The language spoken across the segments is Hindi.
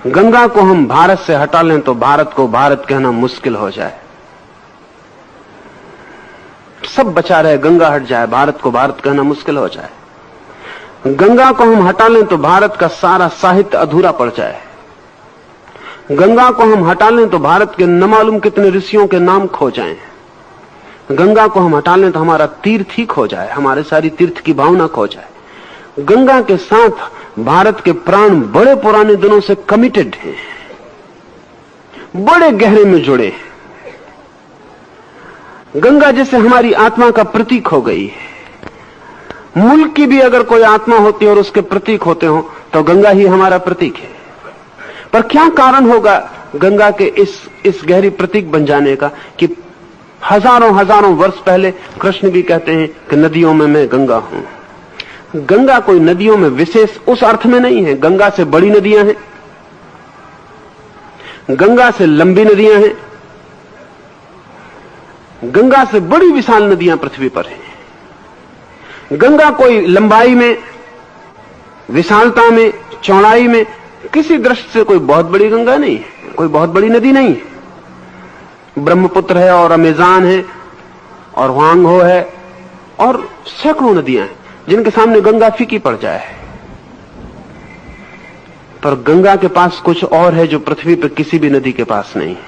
गंगा को हम भारत से हटा लें तो भारत को भारत कहना मुश्किल हो जाए। सब बचा रहे, गंगा हट जाए, भारत को भारत कहना मुश्किल हो जाए। गंगा को हम हटा लें तो भारत का सारा साहित्य अधूरा पड़ जाए। गंगा को हम हटा लें तो भारत के न मालूम कितने ऋषियों के नाम खो जाएं। गंगा को हम हटा लें तो हमारा तीर्थ ही खो जाए, हमारे सारी तीर्थ की भावना खो जाए। गंगा के साथ भारत के प्राण बड़े पुराने दिनों से कमिटेड हैं, बड़े गहरे में जुड़े हैं। गंगा जैसे हमारी आत्मा का प्रतीक हो गई है। मुल्क की भी अगर कोई आत्मा होती और उसके प्रतीक होते हो तो गंगा ही हमारा प्रतीक है। पर क्या कारण होगा गंगा के इस गहरी प्रतीक बन जाने का कि हजारों हजारों वर्ष पहले कृष्ण भी कहते हैं कि नदियों में मैं गंगा हूं। गंगा कोई नदियों में विशेष उस अर्थ में नहीं है। गंगा से बड़ी नदियां हैं, गंगा से लंबी नदियां हैं, गंगा से बड़ी विशाल नदियां पृथ्वी पर हैं। गंगा कोई लंबाई में, विशालता में, चौड़ाई में किसी दृष्टि से कोई बहुत बड़ी गंगा नहीं है, कोई बहुत बड़ी नदी नहीं है। ब्रह्मपुत्र है और अमेज़न है और वांगो है और सैकड़ों नदियां हैं जिनके सामने गंगा फीकी पड़ जाए। पर गंगा के पास कुछ और है जो पृथ्वी पर किसी भी नदी के पास नहीं है,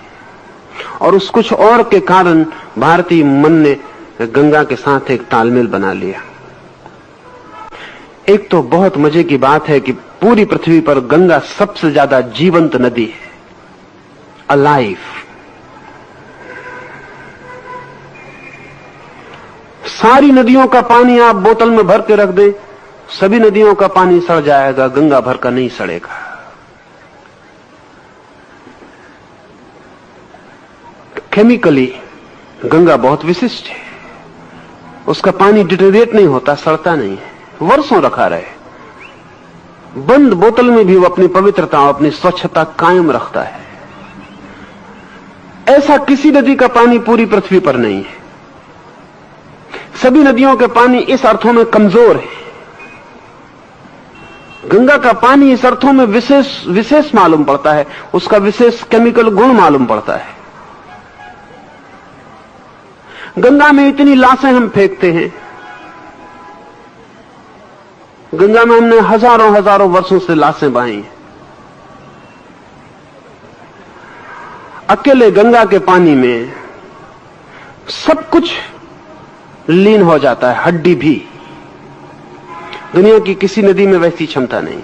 और उस कुछ और के कारण भारतीय मन ने गंगा के साथ एक तालमेल बना लिया। एक तो बहुत मजे की बात है कि पूरी पृथ्वी पर गंगा सबसे ज्यादा जीवंत नदी है, अलाइव। सारी नदियों का पानी आप बोतल में भर के रख दें, सभी नदियों का पानी सड़ जाएगा, गंगा भर का नहीं सड़ेगा। केमिकली गंगा बहुत विशिष्ट है। उसका पानी डिटेरिएट नहीं होता, सड़ता नहीं है, वर्षों रखा रहे। बंद बोतल में भी वो अपनी पवित्रता और अपनी स्वच्छता कायम रखता है। ऐसा किसी नदी का पानी पूरी पृथ्वी पर नहीं है। सभी नदियों के पानी इस अर्थों में कमजोर है। गंगा का पानी इस अर्थों में विशेष मालूम पड़ता है, उसका विशेष केमिकल गुण मालूम पड़ता है। गंगा में इतनी लाशें हम फेंकते हैं, गंगा में हमने हजारों हजारों वर्षों से लाशें बहाई हैं। अकेले गंगा के पानी में सब कुछ लीन हो जाता है, हड्डी भी। दुनिया की किसी नदी में वैसी क्षमता नहीं।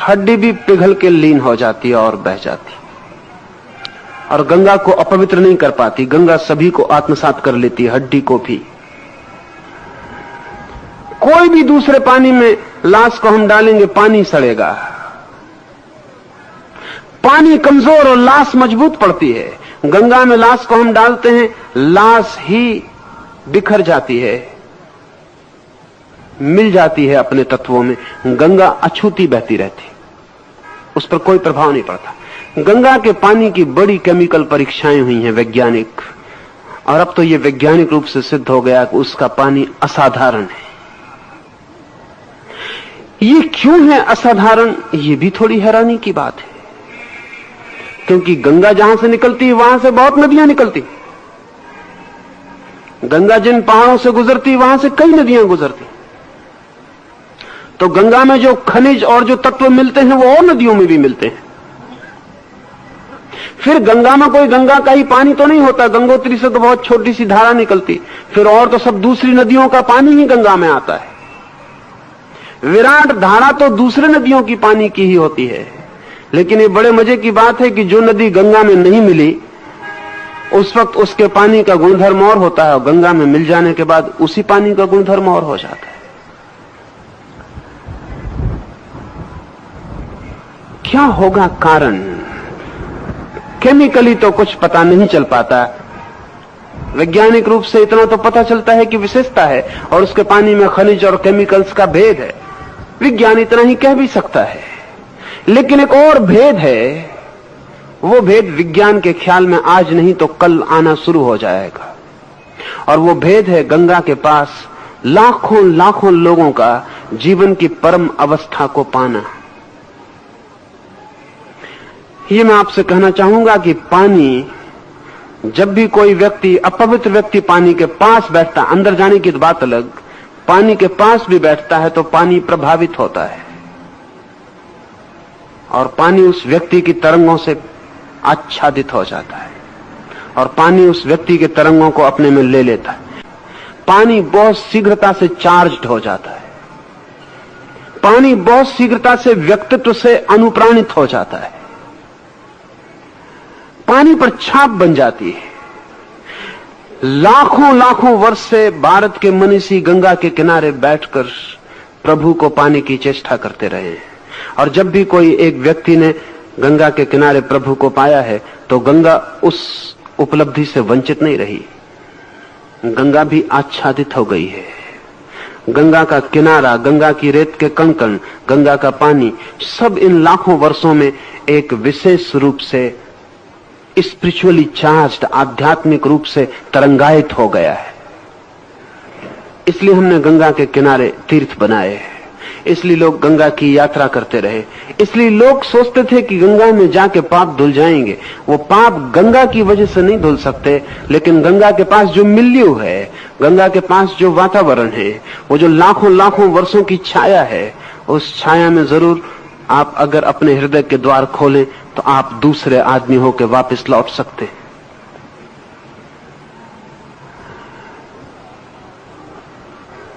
हड्डी भी पिघल के लीन हो जाती है और बह जाती है, और गंगा को अपवित्र नहीं कर पाती। गंगा सभी को आत्मसात कर लेती है, हड्डी को भी। कोई भी दूसरे पानी में लाश को हम डालेंगे, पानी सड़ेगा। पानी कमजोर और लाश मजबूत पड़ती है। गंगा में लाश को हम डालते हैं, लाश ही बिखर जाती है, मिल जाती है अपने तत्वों में। गंगा अछूती बहती रहती, उस पर कोई प्रभाव नहीं पड़ता। गंगा के पानी की बड़ी केमिकल परीक्षाएं हुई हैं, वैज्ञानिक, और अब तो यह वैज्ञानिक रूप से सिद्ध हो गया कि उसका पानी असाधारण है। ये क्यों है असाधारण, ये भी थोड़ी हैरानी की बात है, क्योंकि गंगा जहां से निकलती है वहां से बहुत नदियां निकलती। गंगा जिन पहाड़ों से गुजरती वहां से कई नदियां गुजरती। तो गंगा में जो खनिज और जो तत्व मिलते हैं वो और नदियों में भी मिलते हैं। फिर गंगा में कोई गंगा का ही पानी तो नहीं होता, गंगोत्री से तो बहुत छोटी सी धारा निकलती, फिर और तो सब दूसरी नदियों का पानी ही गंगा में आता है। विराट धारा तो दूसरे नदियों की पानी की ही होती है। लेकिन ये बड़े मजे की बात है कि जो नदी गंगा में नहीं मिली उस वक्त उसके पानी का गुणधर्म और होता है, और गंगा में मिल जाने के बाद उसी पानी का गुणधर्म और हो जाता है। क्या होगा कारण? केमिकली तो कुछ पता नहीं चल पाता, वैज्ञानिक रूप से इतना तो पता चलता है कि विशेषता है और उसके पानी में खनिज और केमिकल्स का भेद है। विज्ञान इतना ही कह भी सकता है। लेकिन एक और भेद है, वो भेद विज्ञान के ख्याल में आज नहीं तो कल आना शुरू हो जाएगा, और वो भेद है गंगा के पास लाखों लाखों लोगों का जीवन की परम अवस्था को पाना, ये मैं आपसे कहना चाहूंगा कि पानी, जब भी कोई व्यक्ति, अपवित्र व्यक्ति पानी के पास बैठता, अंदर जाने की बात अलग, पानी के पास भी बैठता है तो पानी प्रभावित होता है और पानी उस व्यक्ति की तरंगों से आच्छादित हो जाता है और पानी उस व्यक्ति के तरंगों को अपने में ले लेता है। पानी बहुत शीघ्रता से चार्ज्ड हो जाता है। पानी बहुत शीघ्रता से व्यक्तित्व से अनुप्राणित हो जाता है। पानी पर छाप बन जाती है। लाखों लाखों वर्ष से भारत के मनीषी गंगा के किनारे बैठकर प्रभु को पाने की चेष्टा करते रहे हैं और जब भी कोई एक व्यक्ति ने गंगा के किनारे प्रभु को पाया है तो गंगा उस उपलब्धि से वंचित नहीं रही। गंगा भी आच्छादित हो गई है। गंगा का किनारा, गंगा की रेत के कण-कण, गंगा का पानी, सब इन लाखों वर्षों में एक विशेष रूप से स्पिरिचुअली चार्ज्ड, आध्यात्मिक रूप से तरंगायित हो गया है। इसलिए हमने गंगा के किनारे तीर्थ बनाए, इसलिए लोग गंगा की यात्रा करते रहे। इसलिए लोग सोचते थे कि गंगा में जाके पाप धुल जाएंगे। वो पाप गंगा की वजह से नहीं धुल सकते, लेकिन गंगा के पास जो मिल्यू है, गंगा के पास जो वातावरण है, वो जो लाखों लाखों वर्षों की छाया है, उस छाया में जरूर आप अगर अपने हृदय के द्वार खोलें तो आप दूसरे आदमी होकर वापस लौट सकते हैं।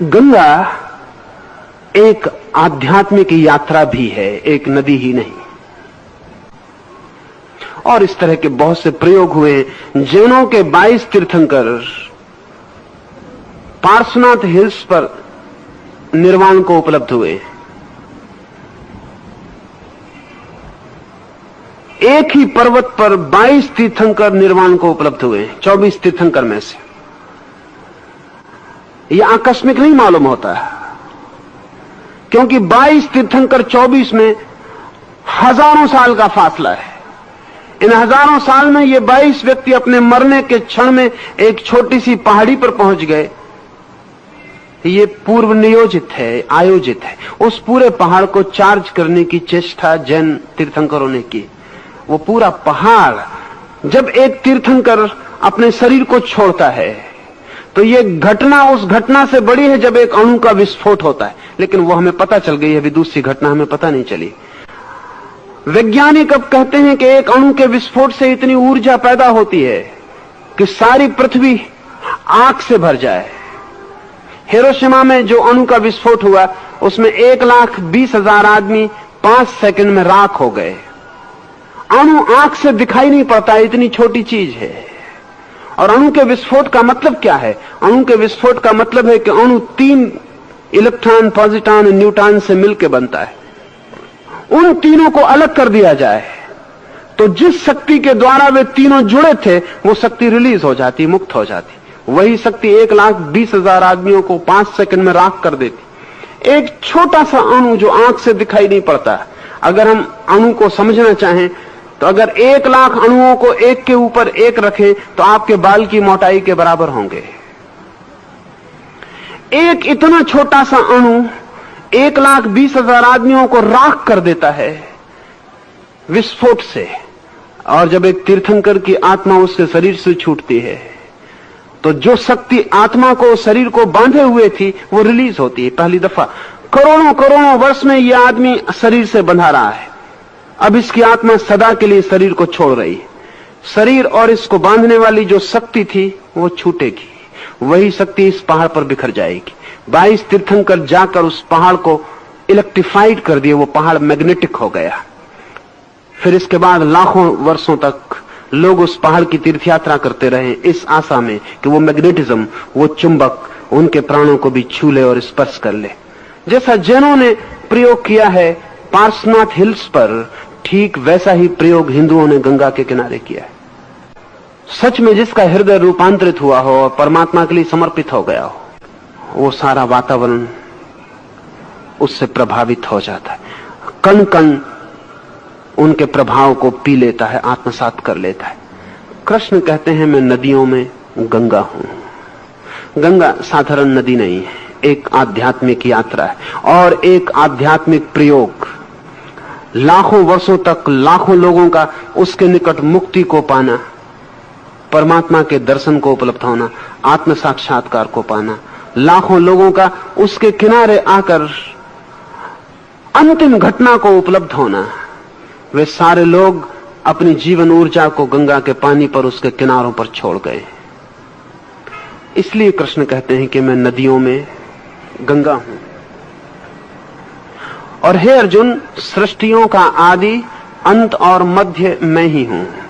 गंगा एक आध्यात्मिक यात्रा भी है, एक नदी ही नहीं। और इस तरह के बहुत से प्रयोग हुए। जैनों के 22 तीर्थंकर पार्श्वनाथ हिल्स पर निर्वाण को उपलब्ध हुए। एक ही पर्वत पर 22 तीर्थंकर निर्वाण को उपलब्ध हुए, 24 तीर्थंकर में से। यह आकस्मिक नहीं मालूम होता है, क्योंकि 22 तीर्थंकर 24 में हजारों साल का फासला है। इन हजारों साल में ये 22 व्यक्ति अपने मरने के क्षण में एक छोटी सी पहाड़ी पर पहुंच गए। ये पूर्व नियोजित है, आयोजित है। उस पूरे पहाड़ को चार्ज करने की चेष्टा जैन तीर्थंकरों ने की। वो पूरा पहाड़, जब एक तीर्थंकर अपने शरीर को छोड़ता है तो ये घटना उस घटना से बड़ी है जब एक अणु का विस्फोट होता है, लेकिन वो हमें पता चल गई है। अभी दूसरी घटना हमें पता नहीं चली। वैज्ञानिक अब कहते हैं कि एक अणु के विस्फोट से इतनी ऊर्जा पैदा होती है कि सारी पृथ्वी आग से भर जाए। हिरोशिमा में जो अणु का विस्फोट हुआ उसमें 1,20,000 आदमी 5 सेकंड में राख हो गए। अणु आंख से दिखाई नहीं पड़ता, इतनी छोटी चीज है। और अणु के विस्फोट का मतलब क्या है? अणु के विस्फोट का मतलब है कि अणु 3 इलेक्ट्रॉन, पॉजिट्रॉन, न्यूट्रॉन से मिलकर बनता है। उन तीनों को अलग कर दिया जाए तो जिस शक्ति के द्वारा वे तीनों जुड़े थे वो शक्ति रिलीज हो जाती, मुक्त हो जाती। वही शक्ति 1,20,000 आदमियों को 5 सेकंड में राख कर देती। एक छोटा सा अणु जो आंख से दिखाई नहीं पड़ता, अगर हम अणु को समझना चाहें तो अगर 1,00,000 अणुओं को एक के ऊपर एक रखें तो आपके बाल की मोटाई के बराबर होंगे। एक इतना छोटा सा अणु 1,20,000 आदमियों को राख कर देता है विस्फोट से। और जब एक तीर्थंकर की आत्मा उसके शरीर से छूटती है तो जो शक्ति आत्मा को, शरीर को बांधे हुए थी, वो रिलीज होती है पहली दफा। करोड़ों करोड़ों वर्ष में यह आदमी शरीर से बंधा रहा है। अब इसकी आत्मा सदा के लिए शरीर को छोड़ रही है। शरीर और इसको बांधने वाली जो शक्ति थी वो छूटेगी। वही शक्ति इस पहाड़ पर बिखर जाएगी। 22 तीर्थंकर जाकर उस पहाड़ को इलेक्ट्रिफाइड कर दिए। वो पहाड़ मैग्नेटिक हो गया। फिर इसके बाद लाखों वर्षों तक लोग उस पहाड़ की तीर्थयात्रा करते रहे इस आशा में कि वो मैग्नेटिज्म, वो चुंबक उनके प्राणों को भी छू ले और स्पर्श कर ले। जैसा जैनों ने प्रयोग किया है पार्श्वनाथ हिल्स पर, ठीक वैसा ही प्रयोग हिंदुओं ने गंगा के किनारे किया है। सच में जिसका हृदय रूपांतरित हुआ हो और परमात्मा के लिए समर्पित हो गया हो, वो सारा वातावरण उससे प्रभावित हो जाता है। कण कण उनके प्रभाव को पी लेता है, आत्मसात कर लेता है। कृष्ण कहते हैं मैं नदियों में गंगा हूं। गंगा साधारण नदी नहीं है, एक आध्यात्मिक यात्रा है और एक आध्यात्मिक प्रयोग। लाखों वर्षों तक लाखों लोगों का उसके निकट मुक्ति को पाना, परमात्मा के दर्शन को उपलब्ध होना, आत्म साक्षात्कार को पाना, लाखों लोगों का उसके किनारे आकर अंतिम घटना को उपलब्ध होना, वे सारे लोग अपनी जीवन ऊर्जा को गंगा के पानी पर उसके किनारों पर छोड़ गए। इसलिए कृष्ण कहते हैं कि मैं नदियों में गंगा हूं। और हे अर्जुन, सृष्टियों का आदि, अंत और मध्य मैं ही हूं।